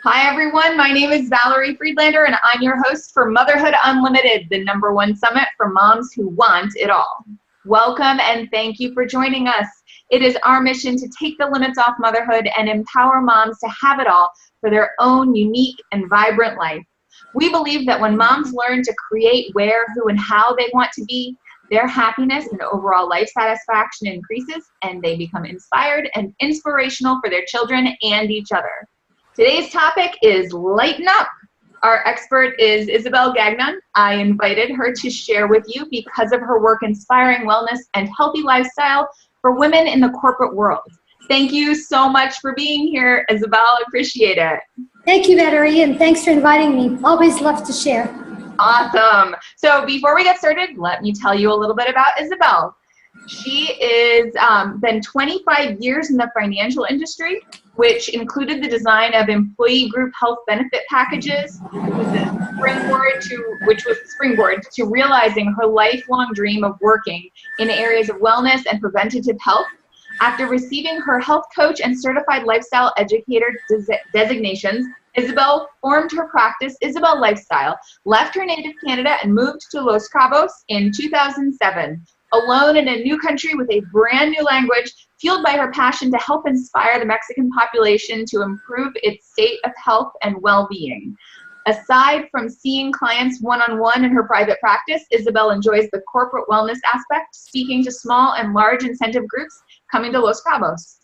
Hi everyone, my name is Valerie Friedlander and I'm your host for Motherhood Unlimited, the #1 summit for moms who want it all. Welcome and thank you for joining us. It is our mission to take the limits off motherhood and empower moms to have it all for their own unique and vibrant life. We believe that when moms learn to create where, who, and how they want to be, their happiness and overall life satisfaction increases and they become inspired and inspirational for their children and each other. Today's topic is Lighten Up. Our expert is Isabelle Gagnon. I invited her to share with you because of her work inspiring wellness and healthy lifestyle for women in the corporate world. Thank you so much for being here, Isabelle. Appreciate it. Thank you, Valerie, and thanks for inviting me. Always love to share. Awesome. So before we get started, let me tell you a little bit about Isabelle. She is been 25 years in the financial industry, which included the design of employee group health benefit packages, which was the springboard to realizing her lifelong dream of working in areas of wellness and preventative health. After receiving her health coach and certified lifestyle educator designations, Isabelle formed her practice, Isabelle-Lifestyle, left her native Canada and moved to Los Cabos in 2007. Alone in a new country with a brand new language, fueled by her passion to help inspire the Mexican population to improve its state of health and well-being. Aside from seeing clients one-on-one in her private practice, Isabelle enjoys the corporate wellness aspect, speaking to small and large incentive groups coming to Los Cabos.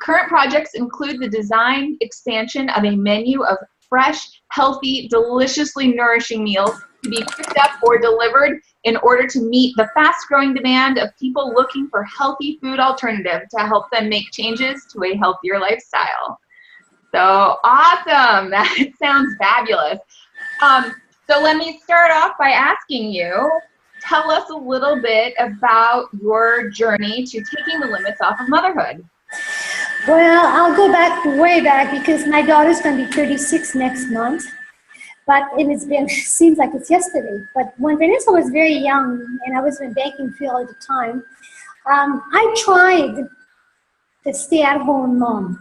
Current projects include the design expansion of a menu of fresh, healthy, deliciously nourishing meals to be picked up or delivered in order to meet the fast-growing demand of people looking for healthy food alternative to help them make changes to a healthier lifestyle. So awesome. That sounds fabulous. So let me start off by asking you, tell us a little bit about your journey to taking the limits off of motherhood. Well, I'll go back, way back, because my daughter's going to be 36 next month. But seems like it's yesterday. But when Vanessa was very young, and I was in the banking field at the time, I tried to stay at home mom.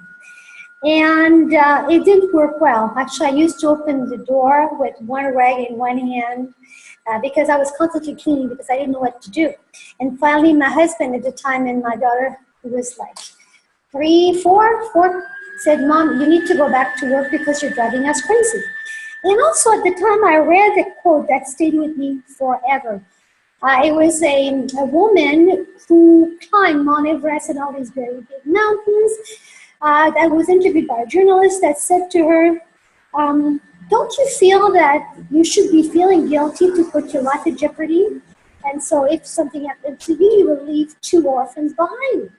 And it didn't work well. Actually, I used to open the door with one rag in one hand because I was constantly cleaning because I didn't know what to do. And finally, my husband at the time and my daughter, who was like 4, said, "Mom, you need to go back to work because you're driving us crazy." And also at the time, I read a quote that stayed with me forever. It was a woman who climbed Mount Everest and all these very big mountains. That was interviewed by a journalist that said to her, "Don't you feel that you should be feeling guilty to put your life in jeopardy? And so if something happens to you, you will leave 2 orphans behind."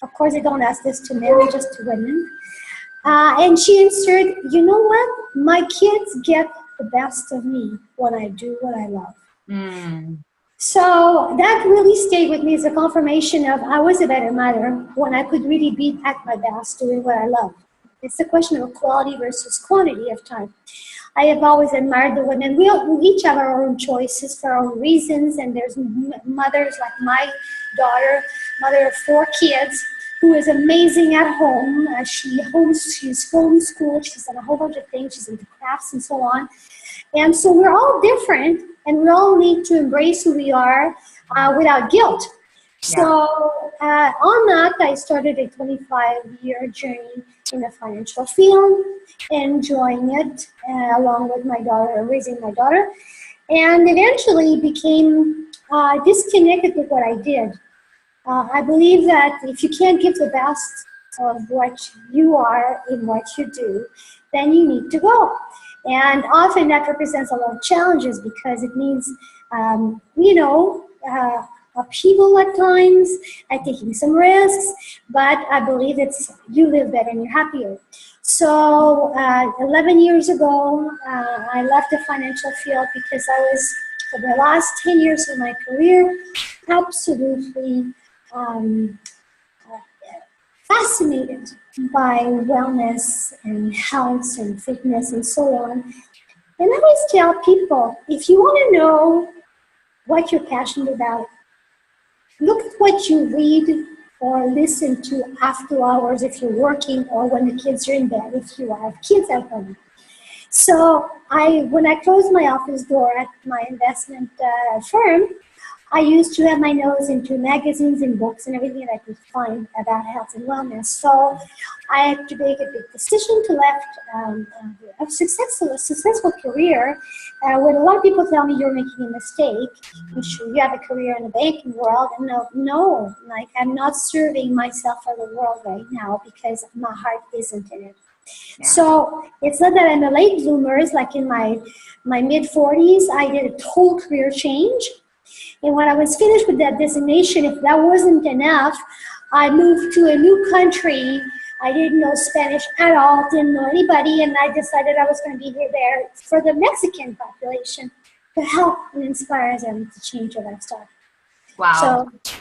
Of course, they don't ask this to men, just to women. And she answered, "You know what? My kids get the best of me when I do what I love." So that really stayed with me as a confirmation of I was a better mother when I could really be at my best doing what I love. It's a question of quality versus quantity of time. I have always admired the women. We each have our own choices for our own reasons, and there's mothers like my daughter, mother of 4 kids, who is amazing at home. She's homeschooled. She's done a whole bunch of things. She's into crafts and so on. And so we're all different, and we all need to embrace who we are without guilt. Yeah. So on that, I started a 25-year journey in the financial field, enjoying it along with my daughter, raising my daughter, and eventually became disconnected with what I did. I believe that if you can't give the best of what you are in what you do, then you need to go. And often that represents a lot of challenges because it means, upheaval at times, taking some risks, but I believe it's you live better and you're happier. So 11 years ago, I left the financial field because I was, for the last 10 years of my career, absolutely fascinated by wellness and health and fitness and so on. And I always tell people, if you want to know what you're passionate about, look at what you read or listen to after hours if you're working, or when the kids are in bed if you have kids at home. So when I closed my office door at my investment firm, I used to have my nose into magazines and books and everything that I could find about health and wellness. So I had to make a big decision to left a successful career. When a lot of people tell me you're making a mistake, you have a career in the banking world, and no, like I'm not serving myself or the world right now because my heart isn't in it. Yeah. So it's not that I'm a late bloomer. Like in my mid-40s, I did a total career change. And when I was finished with that designation, if that wasn't enough, I moved to a new country. I didn't know Spanish at all, didn't know anybody, and I decided I was going to be there for the Mexican population to help and inspire them to change their lifestyle. Wow. So,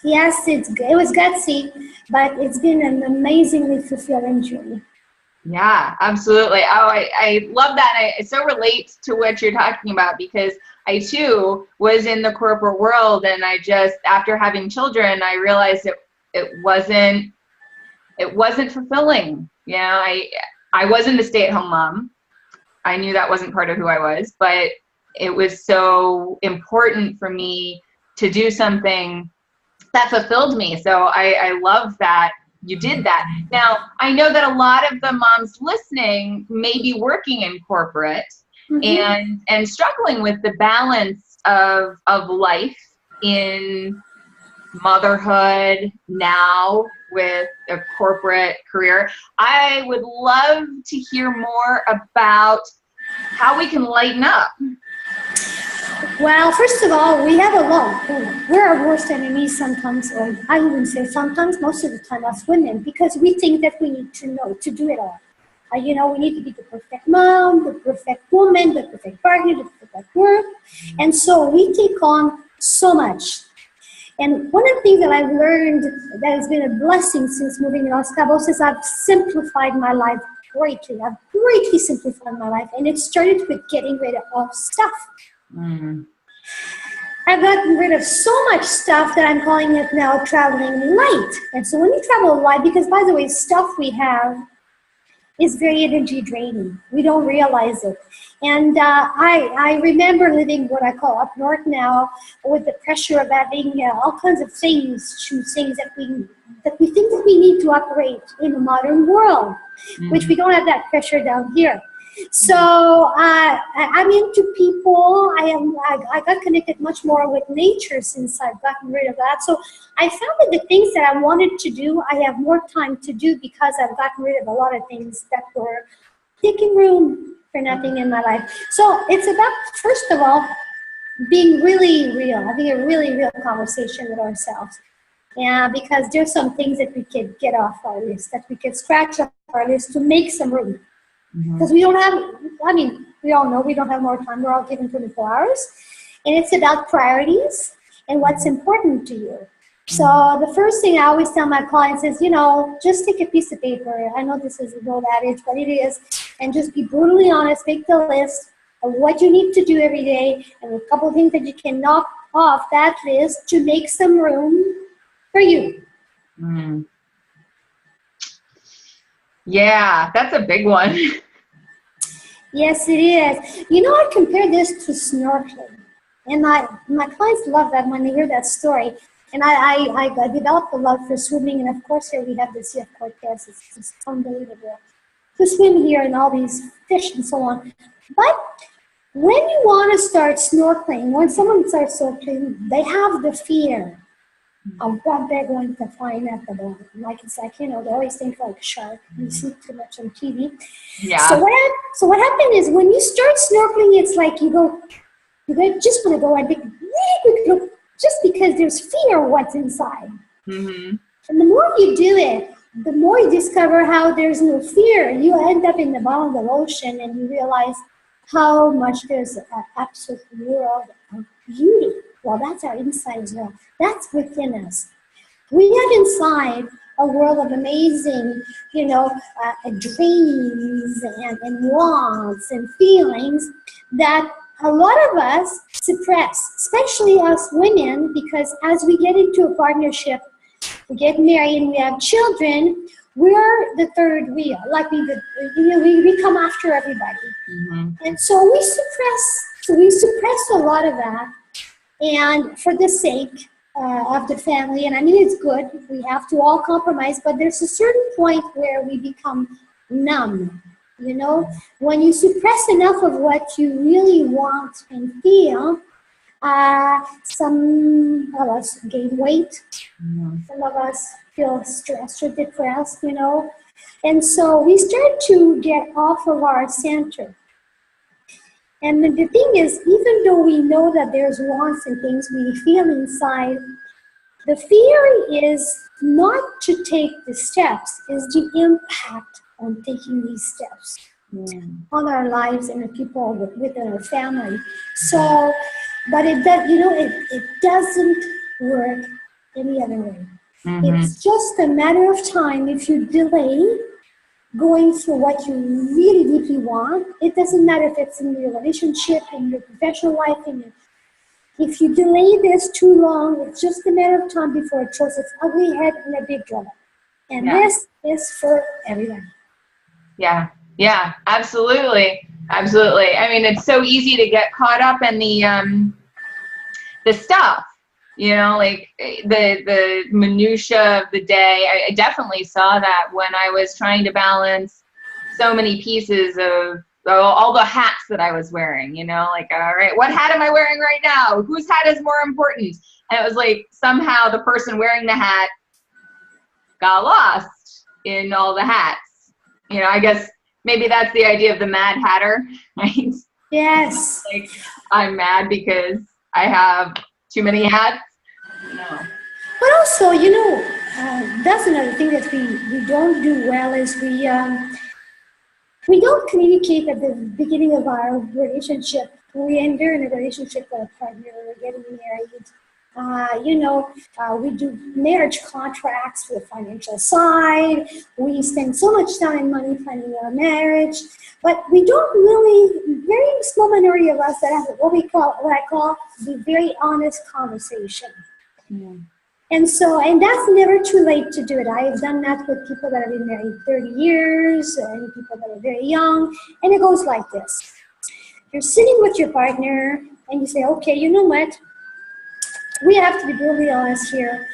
yes, it was gutsy, but it's been an amazingly fulfilling journey. Yeah, absolutely. Oh, I love that. I so relate to what you're talking about, because I too was in the corporate world, and I just, after having children, I realized it wasn't fulfilling. You know, I wasn't a stay-at-home mom. I knew that wasn't part of who I was, but it was so important for me to do something that fulfilled me. So I love that you did that. Now, I know that a lot of the moms listening may be working in corporate, mm-hmm. and struggling with the balance of life in motherhood now with a corporate career. I would love to hear more about how we can lighten up. Well, first of all, we have a lot. We're our worst enemies sometimes, or I wouldn't say sometimes, most of the time, us women, because we think that we need to know to do it all. You know, we need to be the perfect mom, the perfect woman, the perfect partner, the perfect work. And so we take on so much. And one of the things that I've learned that has been a blessing since moving to Los Cabos is I've simplified my life greatly. I've greatly simplified my life. And it started with getting rid of stuff. Mm-hmm. I've gotten rid of so much stuff that I'm calling it now traveling light. And so when you travel light, because by the way, stuff we have is very energy draining. We don't realize it. And I remember living what I call up north now, with the pressure of having all kinds of things that we think that we need to operate in a modern world, mm-hmm. which we don't have that pressure down here. So I'm into people. I got connected much more with nature since I've gotten rid of that. So I found that the things that I wanted to do, I have more time to do because I've gotten rid of a lot of things that were taking room for nothing in my life. So it's about, first of all, being really real, having a really real conversation with ourselves. Yeah, because there's some things that we could get off our list, that we could scratch off our list to make some room. Because we don't have, I mean, we all know we don't have more time. We're all given 24 hours. And it's about priorities and what's important to you. So the first thing I always tell my clients is, you know, just take a piece of paper. I know this is an old adage, but it is. And just be brutally honest. Make the list of what you need to do every day and a couple of things that you can knock off that list to make some room for you. Mm. Yeah, that's a big one. Yes, it is. You know, I compare this to snorkeling. And my clients love that when they hear that story. And I developed a love for swimming. And of course, here we have the Sea of Cortez. It's just unbelievable to swim here and all these fish and so on. But when you want to start snorkeling, when someone starts snorkeling, they have the fear of what they're going to find at the bottom. Like, it's like, you know, they always think like a shark. You see too much on TV. Yeah. So what happened is when you start snorkeling, it's like you just want to go and take a really quick look, just because there's fear of what's inside. Mm-hmm. And the more you do it, the more you discover how there's no fear. You end up in the bottom of the ocean and you realize how much there's an absolute world of beauty. Well, that's our inside as well. That's within us. We have inside a world of amazing, you know, dreams and wants and feelings that a lot of us suppress, especially us women, because as we get into a partnership, we get married and we have children, we're the third wheel. Like we come after everybody. And so we suppress a lot of that, and for the sake of the family. And I mean, it's good. We have to all compromise, but there's a certain point where we become numb. You know, when you suppress enough of what you really want and feel, some of us gain weight. Some of us feel stressed or depressed, you know. And so we start to get off of our center. And the thing is, even though we know that there's wants and things we feel inside, the fear is not to take the steps, is the impact on taking these steps on our lives and the people within our family. So, but it does, you know, it doesn't work any other way. It's just a matter of time. If you delay going through what you really deeply want, it doesn't matter if it's in your relationship, in your professional life, if you delay this too long, it's just a matter of time before it shows its ugly head in a big trouble. And this is for everyone. Yeah, absolutely. I mean, it's so easy to get caught up in the stuff, you know, like the minutia of the day. I definitely saw that when I was trying to balance so many pieces of all the hats that I was wearing, you know, like, all right, what hat am I wearing right now? Whose hat is more important? And it was like somehow the person wearing the hat got lost in all the hats. You know, I guess maybe that's the idea of the Mad Hatter, right? Yes. Like, I'm mad because I have too many hats. No. But also, you know, that's another thing that we don't do well is we don't communicate at the beginning of our relationship. We enter in a relationship with a partner, we're getting married. You know, we do marriage contracts for the financial side. We spend so much time and money planning our marriage, but we don't really, very small minority of us that have what I call the very honest conversation. And that's never too late to do it. I have done that with people that have been married 30 years and people that are very young. And it goes like this. You're sitting with your partner and you say, okay, you know what? We have to be brutally honest here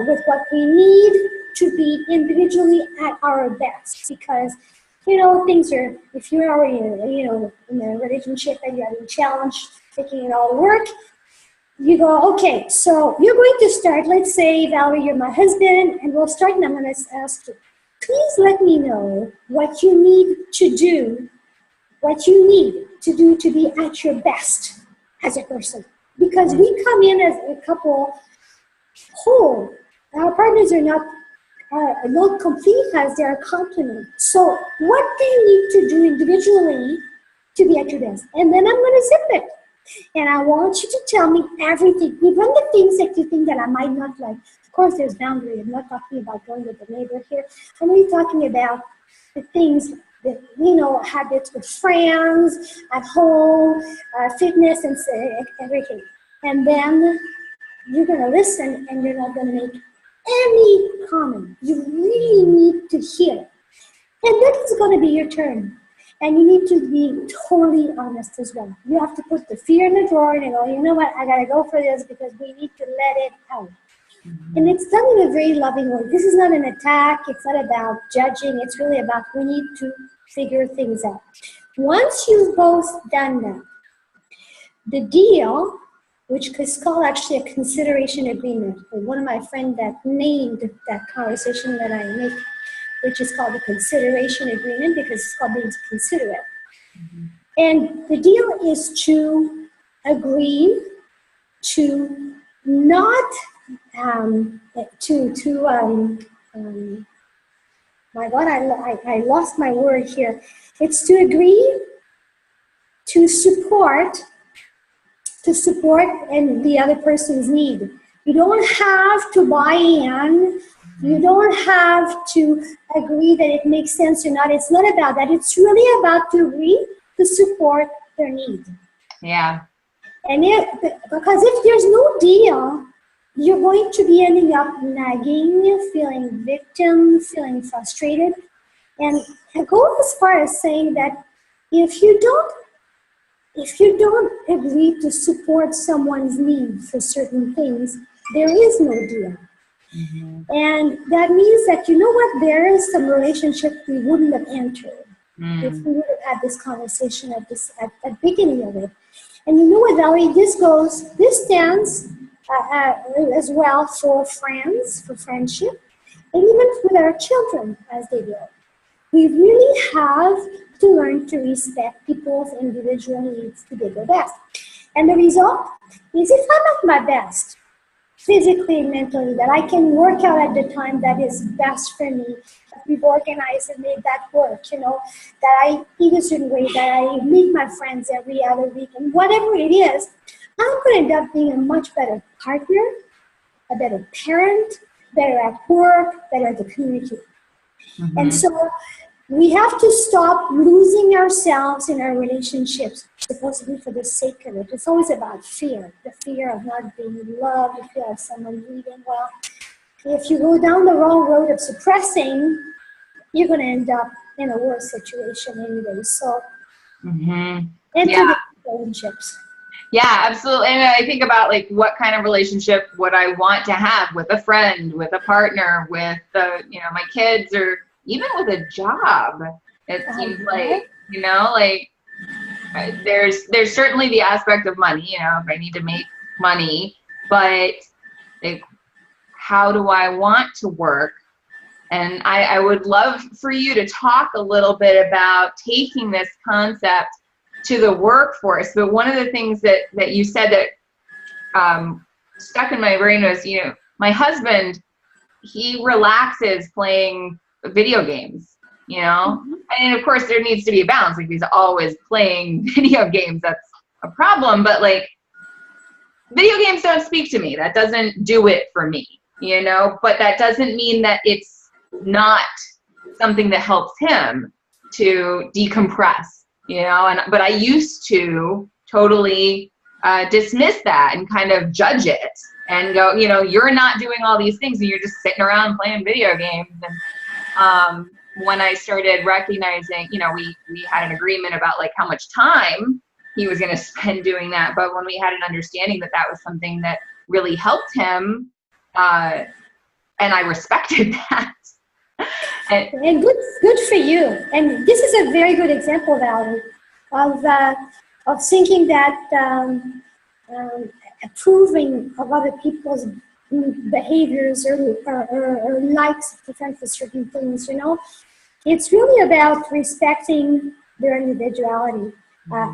with what we need to be individually at our best. Because, you know, things are, if you're already, you know, in a relationship and you're having challenge, making it all work, you go, okay, so you're going to start, let's say, Valerie, you're my husband, and we'll start, and I'm going to ask you, please let me know what you need to do to be at your best as a person. Because we come in as a couple whole. Our partners are not complete as they are complement. So what do you need to do individually to be at your best? And then I'm going to zip it. And I want you to tell me everything, even the things that you think that I might not like. Of course, there's boundary. I'm not talking about going with the neighbor here. I'm really talking about the things that, you know, habits with friends, at home, fitness, and everything. And then you're going to listen, and you're not going to make any comment. You really need to hear it. And then it's going to be your turn. And you need to be totally honest as well. You have to put the fear in the drawer and go, you know what, I got to go for this because we need to let it out. And it's done in a very loving way. This is not an attack. It's not about judging. It's really about we need to figure things out. Once you've both done that, the deal, which is called actually a consideration agreement. One of my friends that named that conversation that I make, which is called the consideration agreement because it's called being considerate. And the deal is to agree to not, my God, I lost my word here. It's to agree to support and the other person's need. You don't have to buy in. You don't have to agree that it makes sense or not. It's not about that. It's really about to agree to support their need. Yeah. And because if there's no deal, you're going to be ending up nagging, feeling victim, feeling frustrated. And I go as far as saying that if you don't agree to support someone's need for certain things, there is no deal. Mm-hmm. And that means that, you know what, there is some relationship we wouldn't have entered if we would have had this conversation at the beginning of it. And you know what, Valerie, this stands as well for friends, for friendship, and even with our children as they grow. We really have to learn to respect people's individual needs to do their best. And the result is, if I'm at my best, physically and mentally, that I can work out at the time that is best for me, that we've organized and made that work, that I eat a certain way, that I meet my friends every other week, and whatever it is, I'm going to end up being a much better partner, a better parent, better at work, better at the community. Mm-hmm. And so we have to stop losing ourselves in our relationships, supposedly for the sake of it. It's always about fear, the fear of not being loved, the fear of someone leaving. Well, if you go down the wrong road of suppressing, you're going to end up in a worse situation anyway. So, Mm-hmm. enter the relationships. Yeah, absolutely. And I think about like what kind of relationship would I want to have with a friend, with a partner, with my kids, or even with a job. It seems like, there's certainly the aspect of money, if I need to make money, but like, how do I want to work? And I would love for you to talk a little bit about taking this concept to the workforce. But one of the things that you said that stuck in my brain was, my husband, he relaxes playing video games, Mm-hmm. and of course there needs to be a balance. Like, he's always playing video games. That's a problem. But like, video games don't speak to me. That doesn't do it for me, but that doesn't mean that it's not something that helps him to decompress, but I used to totally dismiss that and kind of judge it and go, you're not doing all these things and you're just sitting around playing video games. And when I started recognizing, we had an agreement about like how much time he was going to spend doing that. But when we had an understanding that that was something that really helped him, and I respected that. And good for you. And this is a very good example, Valerie, of thinking that approving of other people's behaviors or likes for certain things, It's really about respecting their individuality.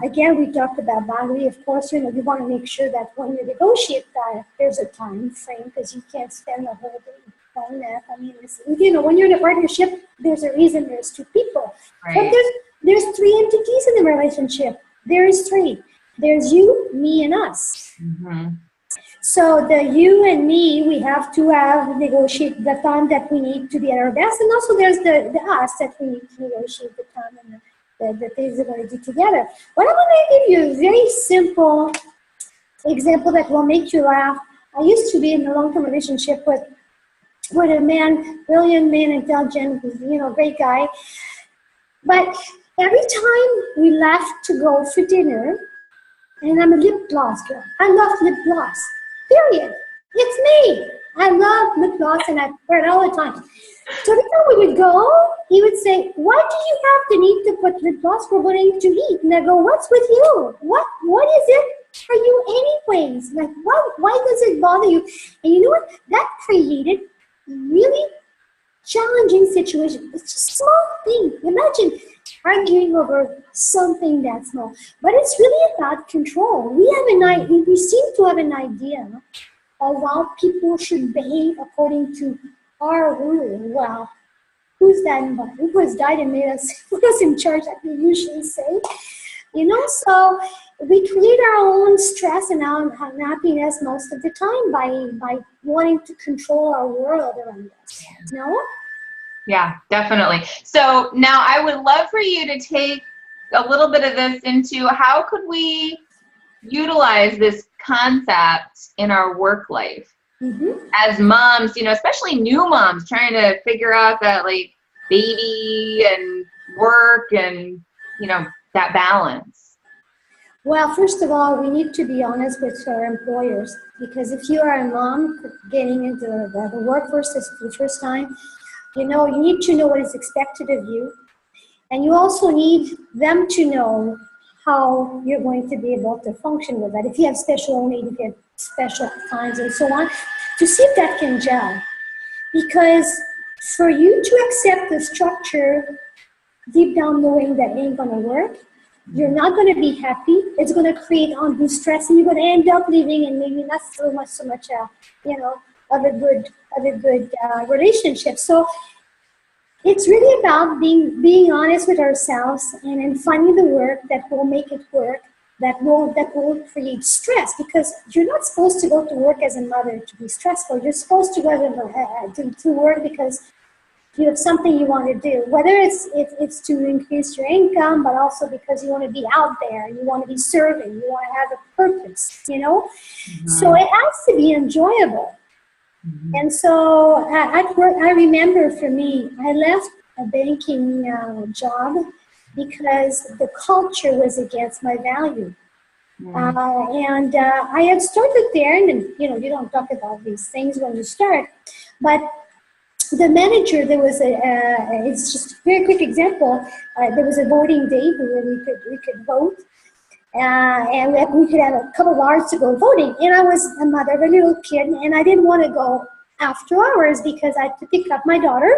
Again, we talked about boundary. Of course, you want to make sure that when you negotiate that, there's a time frame, because you can't spend the whole day on that. I mean, when you're in a partnership, there's a reason there's two people. Right. But there's three entities in the relationship. There is three. There's you, me, and us. Mm-hmm. So the you and me, we have to negotiate the time that we need to be at our best. And also there's the us that we need to negotiate the time and the things we're going to do together. But I'm going to give you a very simple example that will make you laugh. I used to be in a long-term relationship with a man, brilliant man, intelligent, great guy. But every time we left to go for dinner, and I'm a lip gloss girl. I love lip gloss. Period. It's me. I love lip gloss, and I wear it all the time. So every time we would go, he would say, "Why do you have the need to put lip gloss? We're going to eat." And I go, "What's with you? What is it for you anyways? Like, why does it bother you?" And you know what? That created really challenging situation. It's just a small thing. Imagine arguing over something that small. But it's really about control. We seem to have an idea of how people should behave according to our rule. Well, who's that? Who has died and made us, put us in charge, like we usually say? So we create our own stress and our unhappiness most of the time by wanting to control our world around us. No? Yeah, definitely. So now I would love for you to take a little bit of this into how could we utilize this concept in our work life? as moms, you know, especially new moms trying to figure out that like baby and work and, you know, that balance? Well, first of all, we need to be honest with our employers, because if you are a mom getting into the workforce for the first time, you know, you need to know what is expected of you. And you also need them to know how you're going to be able to function with that. If you have special need, if you have special times and so on, to see if that can gel. Because for you to accept the structure deep down knowing that ain't going to work, you're not going to be happy. It's going to create undue stress, and you're going to end up living in maybe not so much, you know, of a good relationship. So it's really about being honest with ourselves and then finding the work that will make it work, that will create stress, because you're not supposed to go to work as a mother to be stressful. You're supposed to go to work because you have something you want to do, whether it's to increase your income, but also because you want to be out there, you want to be serving, you want to have a purpose, you know? So it has to be enjoyable. And so at work, I remember for me, I left a banking job because the culture was against my value. And I had started there, and you know, you don't talk about these things when you start, but the manager, there was it's just a very quick example, there was a voting day where we could vote, and we could have a couple of hours to go voting, and I was a mother of a little kid, and I didn't want to go after hours because I had to pick up my daughter.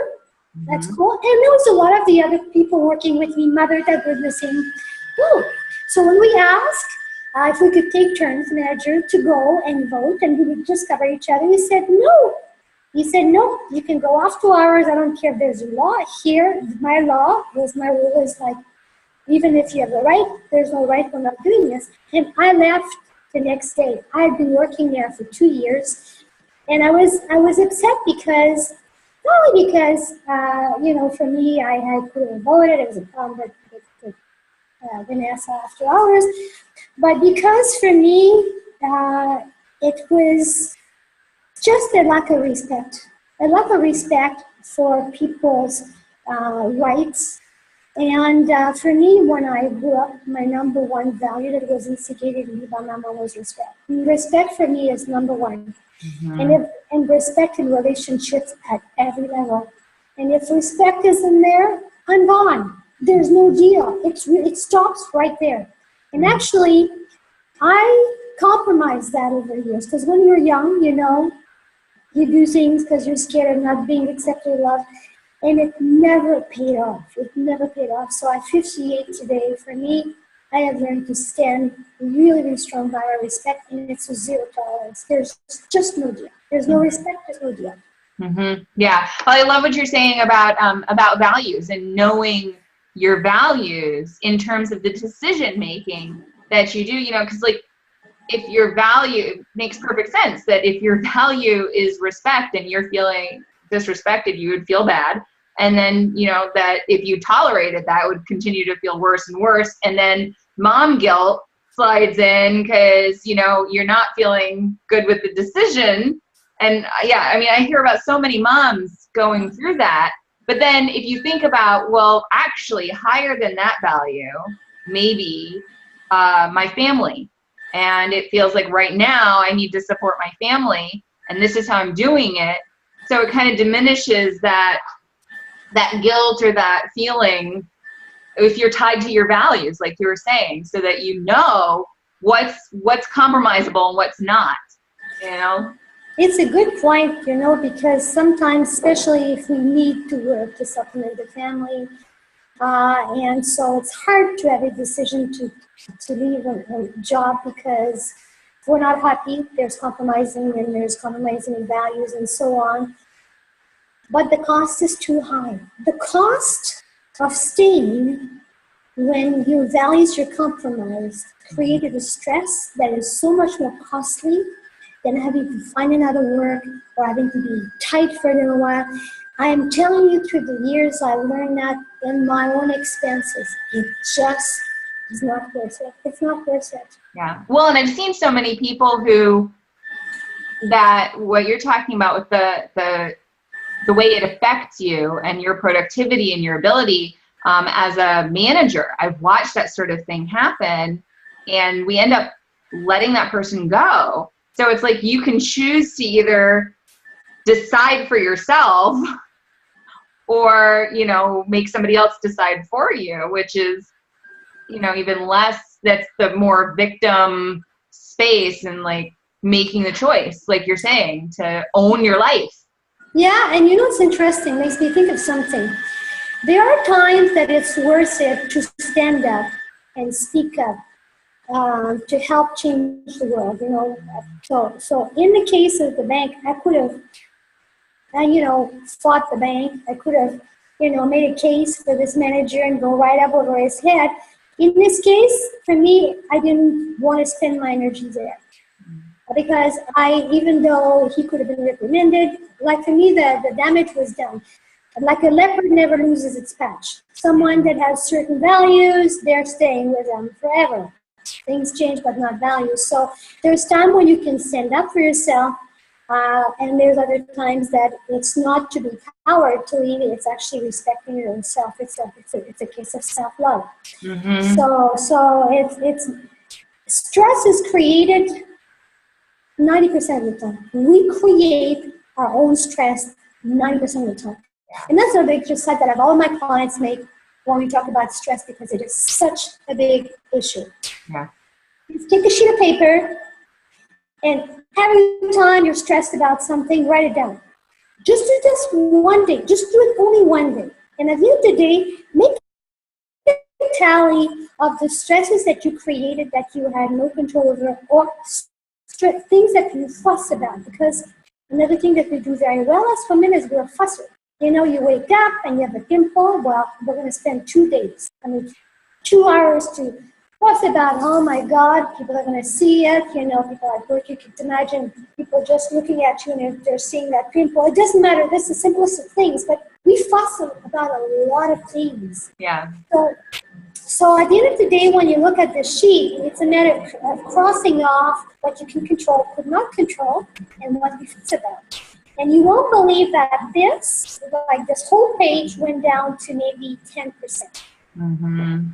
That's cool. And there was a lot of the other people working with me, mother, that were the same boat. So when we asked if we could take turns, manager, to go and vote, and we would just cover each other, he said no. He said, no, you can go after hours. I don't care if there's a law here. My law was, my rule is like, even if you have the right, there's no right for not doing this. And I left the next day. I had been working there for 2 years, and I was upset because, not only because, you know, for me, I could have voted. It was a problem with Vanessa after hours, but because for me, it was just a lack of respect for people's rights. And for me, when I grew up, my number one value that was instigated in me by my mom was respect. And respect for me is number one. And respect in relationships at every level. And if respect isn't there, I'm gone. There's no deal. It stops right there. And actually, I compromised that over the years, because when you're young, you know, you do things because you're scared of not being accepted or loved, and it never paid off. It never paid off. So at 58 today, for me, I have learned to stand really, really strong by our respect, and it's a zero tolerance. There's just no deal. There's no respect, there's no deal. Yeah. Well, I love what you're saying about values and knowing your values in terms of the decision making that you do, you know, because like, if your value, it makes perfect sense that if your value is respect and you're feeling disrespected, you would feel bad. And then, you know, that if you tolerated that, it would continue to feel worse and worse. And then mom guilt slides in because, you know, you're not feeling good with the decision. And yeah, I mean, I hear about so many moms going through that. But then if you think about, well, actually higher than that value, maybe my family. And it feels like right now I need to support my family, and this is how I'm doing it. So it kind of diminishes that guilt or that feeling if you're tied to your values, like you were saying, so that you know what's compromisable and what's not, you know? It's a good point, you know, because sometimes, especially if we need to work to supplement the family, and so it's hard to have a decision to leave a job because we're not happy. There's compromising, and there's compromising in values and so on. But the cost is too high. The cost of staying when your values are compromised created a stress that is so much more costly than having to find another work or having to be tight for a little while. I am telling you, through the years, I learned that in my own expenses. It just is not worth it. It's not worth it. Yeah. Well, and I've seen so many people who that what you're talking about with the way it affects you and your productivity and your ability as a manager. I've watched that sort of thing happen, and we end up letting that person go. So it's like you can choose to either decide for yourself or, you know, make somebody else decide for you, which is, you know, even less, that's the more victim space and like making the choice, like you're saying, to own your life. Yeah, and you know what's interesting? Makes me think of something. There are times that it's worth it to stand up and speak up to help change the world. You know, so in the case of the bank, I could have, you know, fought the bank. I could have, you know, made a case for this manager and go right up over his head. In this case, for me, I didn't want to spend my energy there. Because even though he could have been reprimanded, like for me, the damage was done. Like a leopard never loses its patch. Someone that has certain values, they're staying with them forever. Things change, but not values. So there's time when you can stand up for yourself, and there's other times that it's not to be cowardly, it's actually respecting your own self. It's a case of self-love. Mm-hmm. So it's stress is created 90% of the time. We create our own stress 90% of the time. And that's a big just that all my clients make when we talk about stress, because it is such a big issue. Yeah. Just take a sheet of paper, and every time you're stressed about something, write it down. Just do this one day. Just do it only one day. And at the end of the day, make a tally of the stresses that you created that you had no control over, or things that you fuss about. Because another thing that we do very well as women is we're fussers. You know, you wake up and you have a pimple. Well, we're going to spend 2 days. 2 hours to fuss about, oh my God, people are going to see it. You know, people at work, you can imagine people just looking at you, and if they're seeing that pimple, it doesn't matter. That's the simplest of things. But we fuss about a lot of things. Yeah. So at the end of the day, when you look at the sheet, it's a matter of crossing off what you can control, could not control, and what you fuss about. And you won't believe that this whole page went down to maybe 10%. Mm-hmm.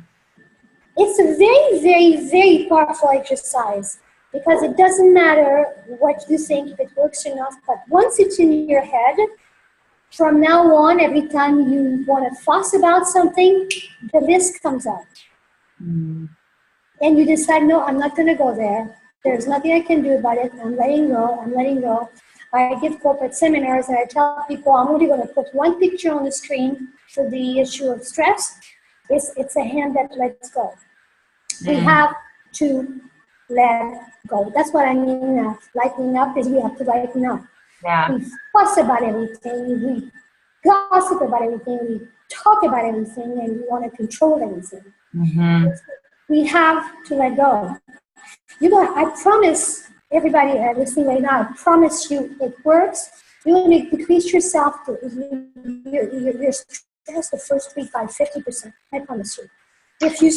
It's a very, very, very powerful exercise, because it doesn't matter what you think, if it works or not, but once it's in your head, from now on, every time you want to fuss about something, the list comes out. Mm-hmm. And you decide, no, I'm not going to go there. There's nothing I can do about it. I'm letting go. I give corporate seminars, and I tell people I'm only going to put one picture on the screen for the issue of stress. It's a hand that lets go. We have to let go. That's what I mean. Lightening up is we have to lighten up. Yeah. We fuss about everything. We gossip about everything. We talk about everything, and we want to control everything. Mm-hmm. We have to let go. I promise everybody listening right now, I promise you it works. You're going to decrease your stress the first week by 50%. I promise you. If you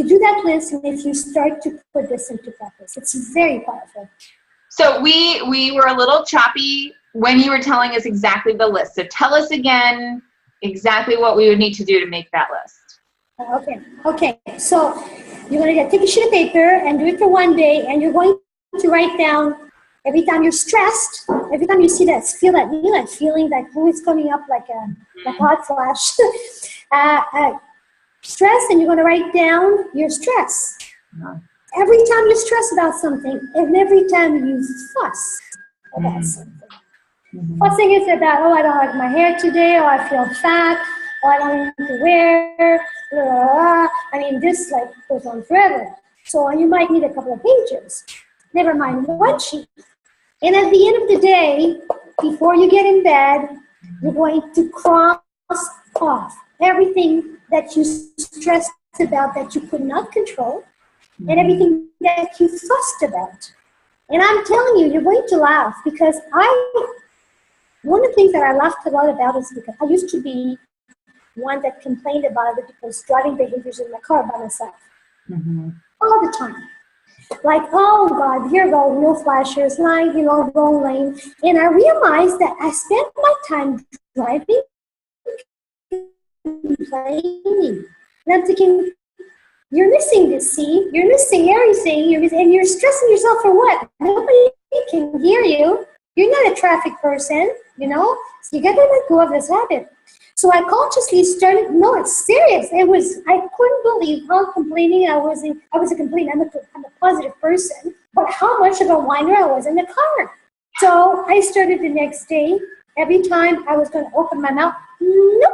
do that list, and if you start to put this into practice, it's very powerful. So we were a little choppy when you were telling us exactly the list. So tell us again exactly what we would need to do to make that list. Okay. So you're going to take a sheet of paper and do it for one day, and you're going to write down every time you're stressed, every time you see that, feel that feeling that it's coming up like a hot flash. Stress, and you're going to write down your stress. Every time you stress about something, and every time you fuss about something. Mm-hmm. Fussing is about, I don't like my hair today, or I feel fat, or I don't need to wear, blah, blah, blah. I mean, this goes on forever. So you might need a couple of pages. Never mind one sheet. And at the end of the day, before you get in bed, you're going to cross off everything that you stressed about that you could not control, and everything that you fussed about. And I'm telling you, you're going to laugh, because one of the things that I laughed a lot about is because I used to be one that complained about other people's driving behaviors in my car by myself. Mm-hmm. All the time. Like, oh God, here go, no flashers, line, wrong lane. And I realized that I spent my time driving, complaining. And I'm thinking, you're missing this, see? You're missing everything, and you're stressing yourself for what? Nobody can hear you. You're not a traffic person, So you gotta let go of this habit. So I consciously started, no, it's serious. I couldn't believe how complaining I was. I was a complainer. I'm a positive person, but how much of a whiner I was in the car. So I started the next day. Every time I was going to open my mouth, nope,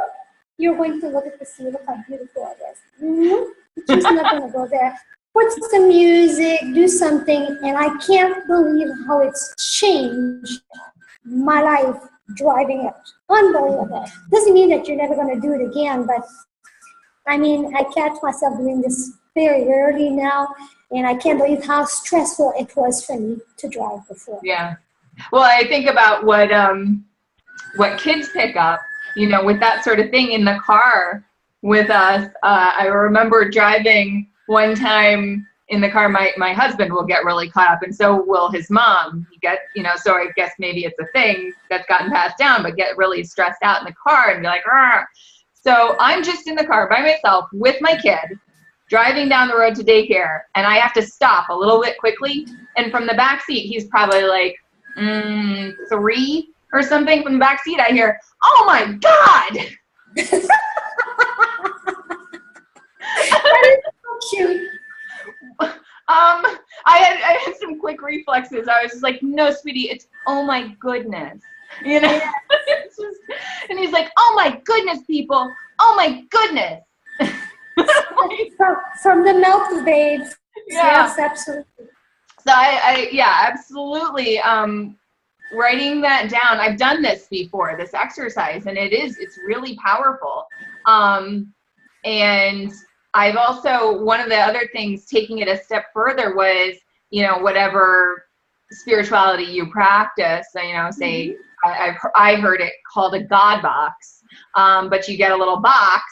you're going to look at the sea, look how beautiful it is. Nope, it's just not going to go there. Put some music, do something, and I can't believe how it's changed my life driving it. Unbelievable. Doesn't mean that you're never going to do it again, but I mean, I catch myself doing this very rarely now, and I can't believe how stressful it was for me to drive before. Yeah. Well, I think about what kids pick up, with that sort of thing in the car with us. I remember driving one time in the car, my husband will get really caught up, and so will his mom. So I guess maybe it's a thing that's gotten passed down, but get really stressed out in the car and be like, "Argh." So I'm just in the car by myself with my kid, driving down the road to daycare, and I have to stop a little bit quickly. And from the back seat, he's probably like 3 or something. From the back seat, I hear, "Oh my God!" That is so cute. I had some quick reflexes. I was just like, "No, sweetie, it's oh my goodness," It's just, and he's like, "Oh my goodness, people! Oh my goodness!" from the mouth of babes. Yeah. Yes, absolutely. So absolutely. Writing that down. I've done this before, this exercise, and it's really powerful. And I've also, one of the other things, taking it a step further was, whatever spirituality you practice, say, I heard it called a God box, but you get a little box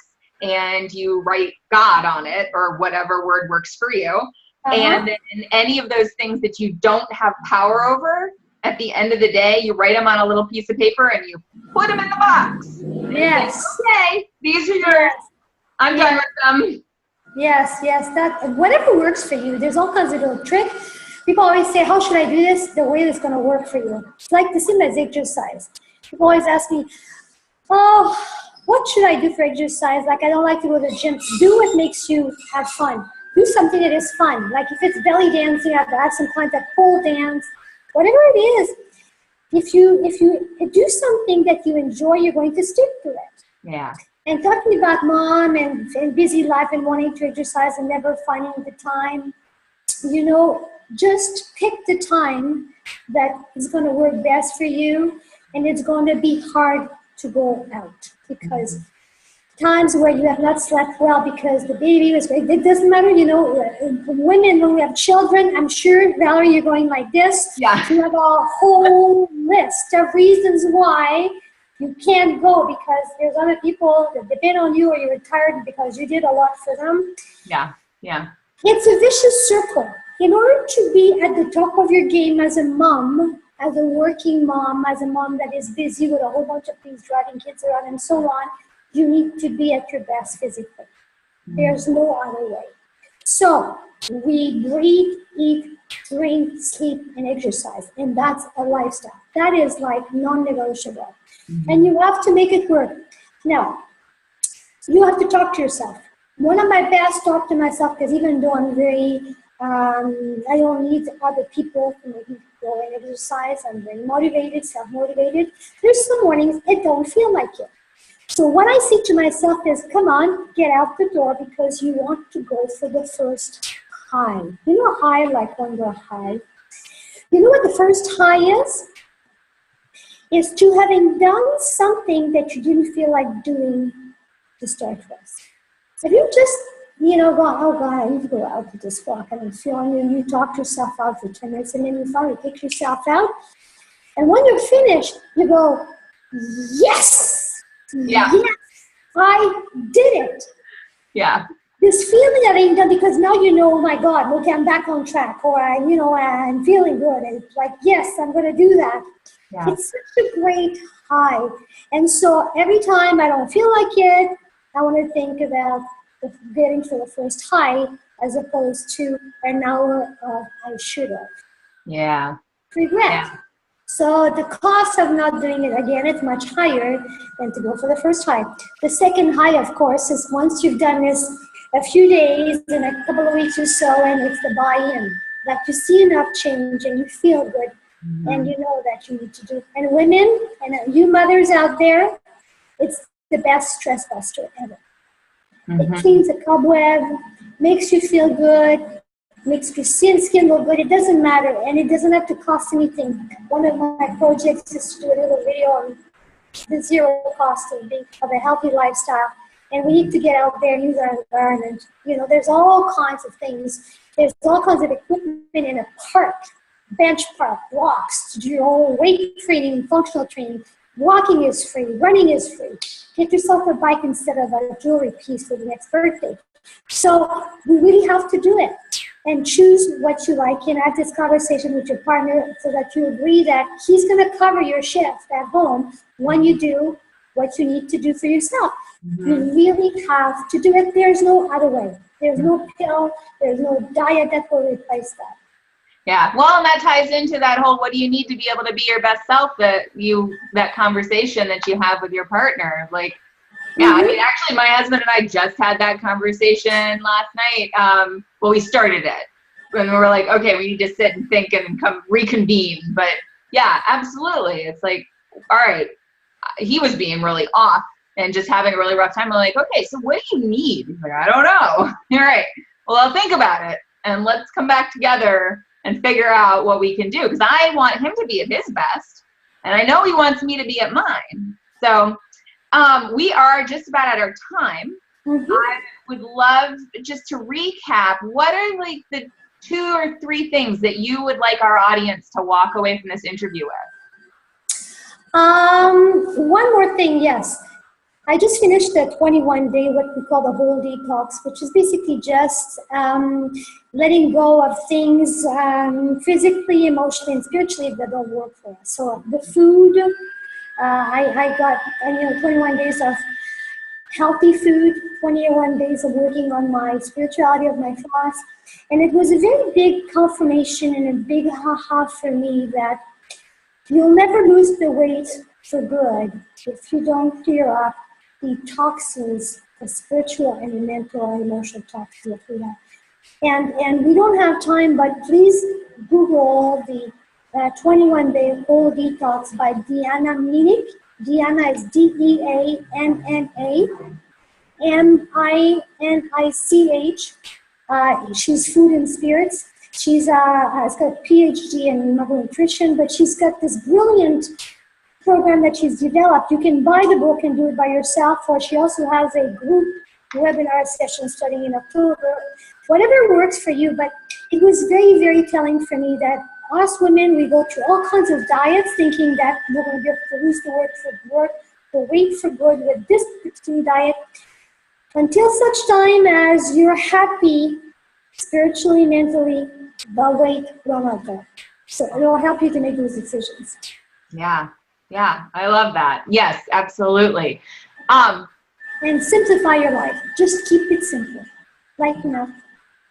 and you write God on it or whatever word works for you. Uh-huh. And then any of those things that you don't have power over, at the end of the day, you write them on a little piece of paper and you put them in the box. Yes. Okay, these are yours. I'm done with them. Yes, that whatever works for you. There's all kinds of little tricks. People always say, "How should I do this?" The way that's going to work for you. It's like the same as exercise. People always ask me, "Oh, what should I do for exercise? Like, I don't like to go to the gym." Do what makes you have fun. Do something that is fun. Like if it's belly dancing, have some kind of pole dance, whatever it is. If you do something that you enjoy, you're going to stick to it. Yeah. And talking about mom and busy life and wanting to exercise and never finding the time, just pick the time that is going to work best for you, and it's going to be hard to go out because times where you have not slept well because the baby was great. It doesn't matter, women, when we have children, I'm sure, Valerie, you're going like this. Yeah. You have a whole list of reasons why you can't go because there's other people that depend on you or you're tired because you did a lot for them. Yeah. It's a vicious circle. In order to be at the top of your game as a mom, as a working mom, as a mom that is busy with a whole bunch of things, driving kids around and so on, you need to be at your best physically. There's no other way. So we breathe, eat, drink, sleep, and exercise. And that's a lifestyle. That is like non-negotiable. And you have to make it work. Now, you have to talk to yourself. One of my best talk to myself, because even though I'm very, I don't need other people to make me go and exercise, I'm very motivated, self-motivated. There's some mornings it don't feel like it. So what I say to myself is, come on, get out the door because you want to go for the first high. You know high, like when you're high. You know what the first high is? Is to having done something that you didn't feel like doing to start with. If you just, go, oh God, I need to go out with this walk, and you talk yourself out for 10 minutes, and then you finally take yourself out, and when you're finished, you go, yes! Yeah. Yes, I did it. Yeah. this feeling that I'm done, because now you know, oh my God, okay, I'm back on track, or I'm feeling good. And it's like, yes, I'm going to do that. Yeah. It's such a great high. And so every time I don't feel like it, I want to think about getting to the first high as opposed to an hour of I should have. Yeah. Regret. Yeah. So the cost of not doing it again is much higher than to go for the first high. The second high, of course, is once you've done this a few days and a couple of weeks or so, and it's the buy-in. That you see enough change and you feel good, and you know that you need to do. And women, and you mothers out there, it's the best stress buster ever. It cleans the cobweb, makes you feel good, makes your skin look good. It doesn't matter, and it doesn't have to cost anything. One of my projects is to do a little video on the zero cost of a healthy lifestyle. And we need to get out there and use our environment. There's all kinds of things. There's all kinds of equipment in a park, bench park, walks, to do your own weight training, functional training. Walking is free, running is free. Get yourself a bike instead of a jewelry piece for the next birthday. So we really have to do it and choose what you like, and have this conversation with your partner so that you agree that he's going to cover your shift at home when you do what you need to do for yourself. You really have to do it. There's no other way. There's no pill. There's no diet that will replace that. Yeah. Well, and that ties into that whole, what do you need to be able to be your best self, that conversation that you have with your partner. Like, yeah, I mean, actually my husband and I just had that conversation last night. Well, we started it when we were like, okay, we need to sit and think and reconvene. But yeah, absolutely. It's like, all right, he was being really off and just having a really rough time. I'm like, okay, so what do you need? He's like, I don't know. All right, well, I'll think about it and let's come back together and figure out what we can do. Because I want him to be at his best, and I know he wants me to be at mine. So we are just about at our time. I would love just to recap, what are like the 2 or 3 things that you would like our audience to walk away from this interview with? One more thing, yes. I just finished a 21-day, what we call the whole detox, which is basically just letting go of things physically, emotionally, and spiritually that don't work for us. So the food, I got 21 days of healthy food, 21 days of working on my spirituality of my thoughts, and it was a very big confirmation and a big ha-ha for me that you'll never lose the weight for good if you don't clear up the toxins, the spiritual and the mental and emotional toxins that we have. And we don't have time, but please Google the 21-day whole detox by Deanna Minich. Deanna is DeannaMinich. She's food and spirits. She's has got a PhD in nutrition, but she's got this brilliant program that she's developed. You can buy the book and do it by yourself, or she also has a group webinar session starting in October. Whatever works for you, but it was very, very telling for me that us women, we go through all kinds of diets thinking that we're going to be able to lose the weight for good with this particular diet, until such time as you're happy spiritually, mentally, the weight will not go. So it will help you to make those decisions. Yeah, I love that. Yes, absolutely. And simplify your life. Just keep it simple. Lighten up.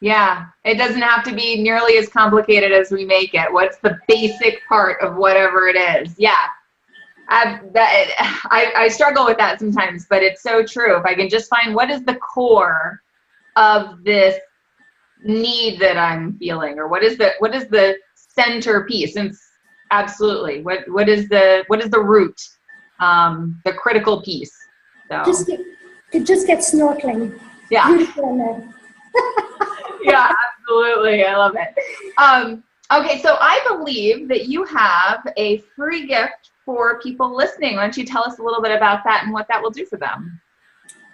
Yeah, it doesn't have to be nearly as complicated as we make it. What's the basic part of whatever it is? Yeah, I struggle with that sometimes, but it's so true. If I can just find what is the core of this need that I'm feeling, or what is the centerpiece, and absolutely, what is the root, the critical piece. So just get snorkeling. Yeah. Beautiful in there. Yeah, absolutely. I love it. Okay, so I believe that you have a free gift for people listening. Why don't you tell us a little bit about that and what that will do for them?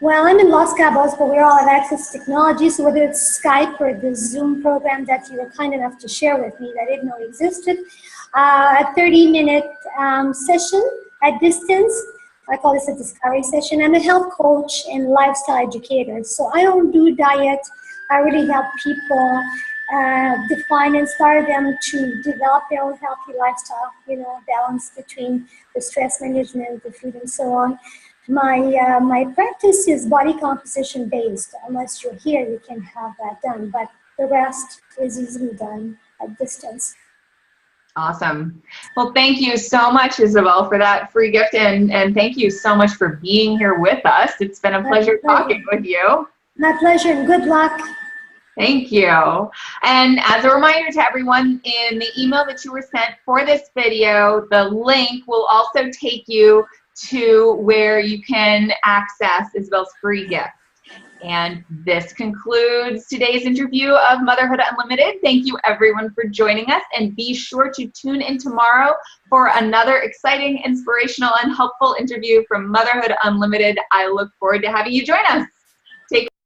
Well, I'm in Los Cabos, but we all have access to technology, so whether it's Skype or the Zoom program that you were kind enough to share with me that I didn't know existed, a 30-minute session at distance I call this a discovery session. I'm a health coach and lifestyle educator. So I don't do diet. I really help people define, inspire them to develop their own healthy lifestyle, balance between the stress management, the food, and so on. My practice is body composition based. Unless you're here, you can have that done. But the rest is easily done at distance. Awesome. Well, thank you so much, Isabelle, for that free gift. And thank you so much for being here with us. It's been a pleasure talking with you. My pleasure, and good luck. Thank you. And as a reminder to everyone, in the email that you were sent for this video, the link will also take you to where you can access Isabelle's free gift. And this concludes today's interview of Motherhood Unlimited. Thank you everyone for joining us, and be sure to tune in tomorrow for another exciting, inspirational, and helpful interview from Motherhood Unlimited. I look forward to having you join us.